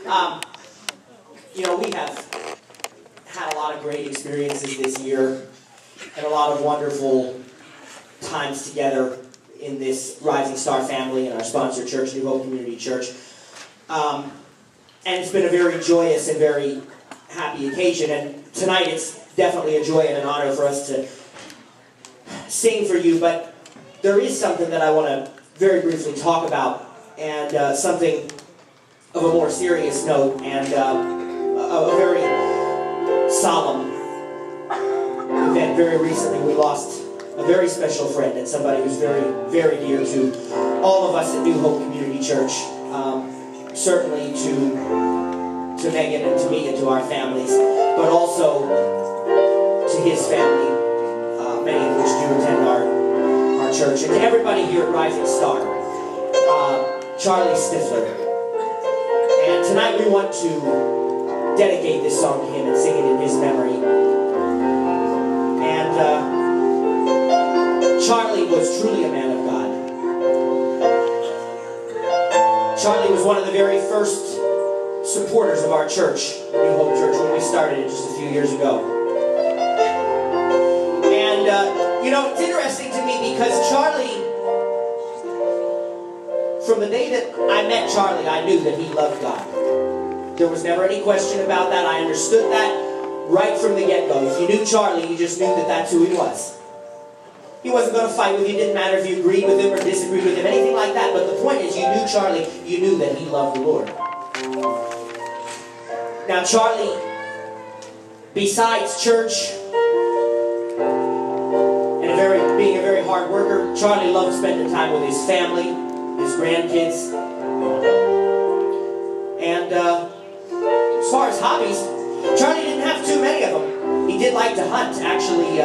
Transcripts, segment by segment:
You know, we have had a lot of great experiences this year and a lot of wonderful times together in this Rising Star family and our sponsor church, New Hope Community Church. And it's been a very joyous and very happy occasion. And tonight it's definitely a joy and an honor for us to sing for you. But there is something that I want to very briefly talk about, and something of a more serious note, and a very solemn event. Very recently we lost a very special friend and somebody who's very, very dear to all of us at New Hope Community Church. Certainly to Megan and to me and to our families, but also to his family, many of which do attend our church, and to everybody here at Rising Star, Charlie Stiffler. And tonight we want to dedicate this song to him and sing it in his memory. And Charlie was truly a man of God. Charlie was one of the very first supporters of our church, New Hope Church, when we started it just a few years ago. And, you know, it's interesting to me because Charlie, from the day that I met Charlie, I knew that he loved God. There was never any question about that. I understood that right from the get-go. If you knew Charlie, you just knew that that's who he was. He wasn't going to fight with you. It didn't matter if you agreed with him or disagreed with him, anything like that. But the point is, you knew Charlie, you knew that he loved the Lord. Now, Charlie, besides church and being a very hard worker, Charlie loved spending time with his family, his grandkids. And as far as hobbies, Charlie didn't have too many of them. He did like to hunt. Actually,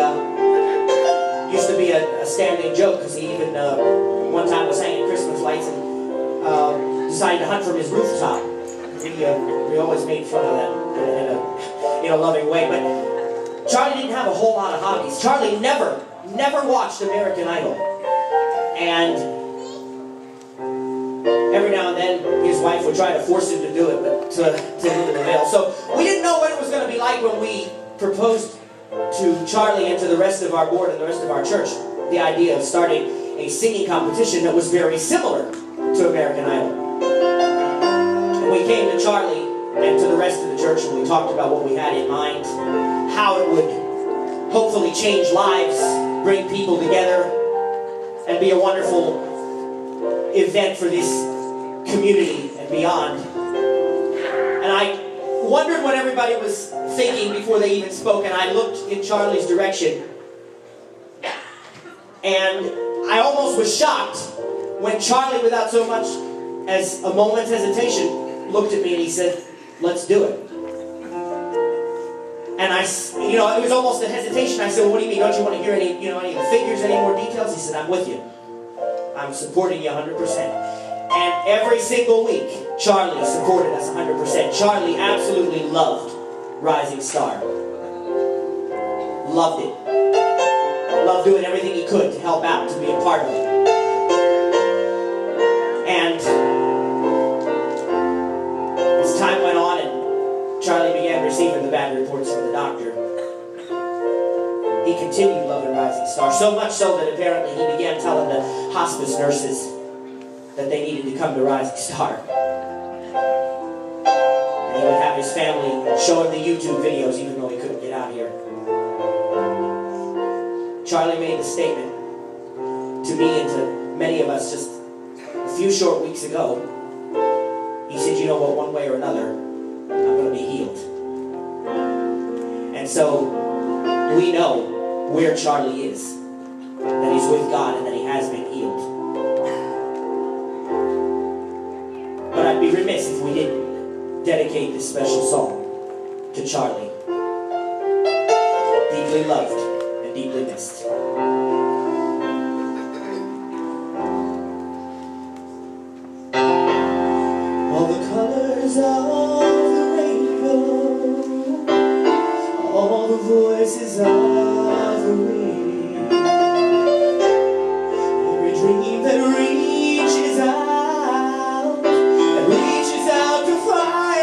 used to be a standing joke because he even one time was hanging Christmas lights and decided to hunt from his rooftop. We always made fun of that in a loving way. But Charlie didn't have a whole lot of hobbies. Charlie never watched American Idol. And every now and then his wife would try to force him to do it, but to no avail. So we didn't know what it was going to be like when we proposed to Charlie and to the rest of our board and the rest of our church the idea of starting a singing competition that was very similar to American Idol. And we came to Charlie and to the rest of the church and we talked about what we had in mind, how it would hopefully change lives, bring people together, and be a wonderful event for this community and beyond. And I wondered what everybody was thinking before they even spoke, and I looked in Charlie's direction, and I almost was shocked when Charlie, without so much as a moment's hesitation, looked at me and he said, "Let's do it." And you know, it was almost a hesitation. I said, "Well, what do you mean? Don't you want to hear any of the figures, any more details?" He said, "I'm with you. I'm supporting you 100%. And every single week, Charlie supported us 100%. Charlie absolutely loved Rising Star. Loved it. Loved doing everything he could to help out, to be a part of it. And as time went on and Charlie began receiving the bad reports from the doctor, he continued loving Rising Star. So much so that apparently he began telling the hospice nurses that they needed to come to Rising Star. And he would have his family show him the YouTube videos even though he couldn't get out here. Charlie made the statement to me and to many of us just a few short weeks ago. He said, "You know what, one way or another, I'm going to be healed." And so we know where Charlie is, that he's with God and that he has been healed. But I'd be remiss if we didn't dedicate this special song to Charlie. Deeply loved and deeply missed. All the colors of the rainbow, all the voices of the wind, every dream that reaches out to fly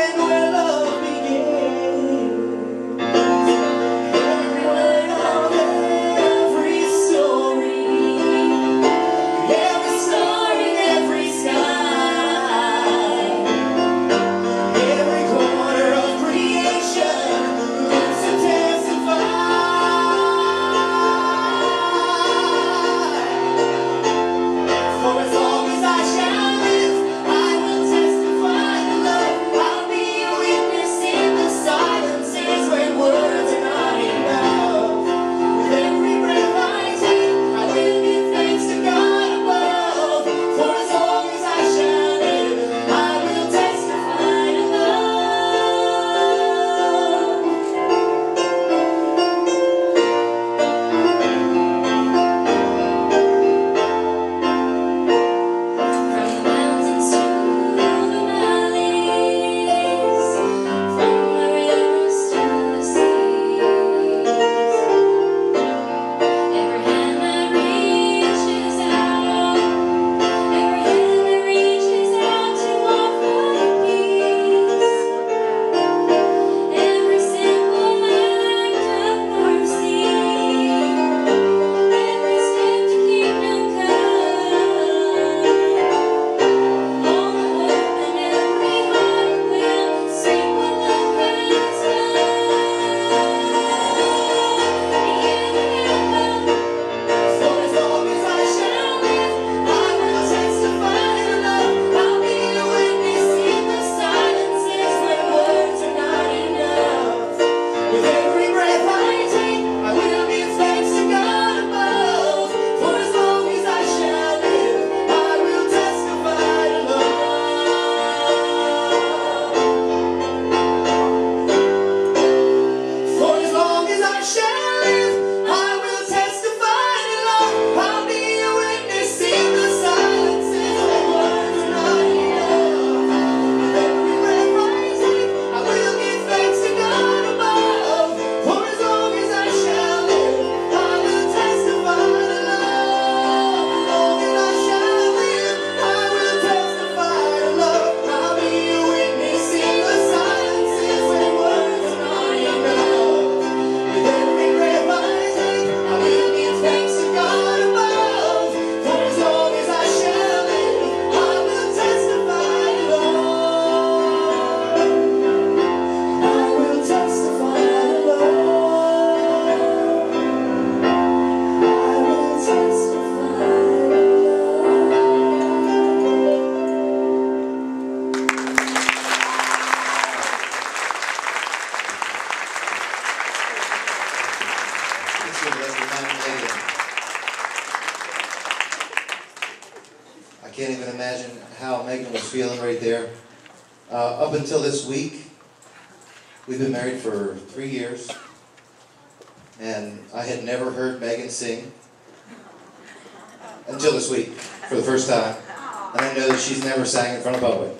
can't even imagine how Megan was feeling right there. Up until this week, we've been married for 3 years, and I had never heard Megan sing until this week for the first time. And I know that she's never sang in front of public.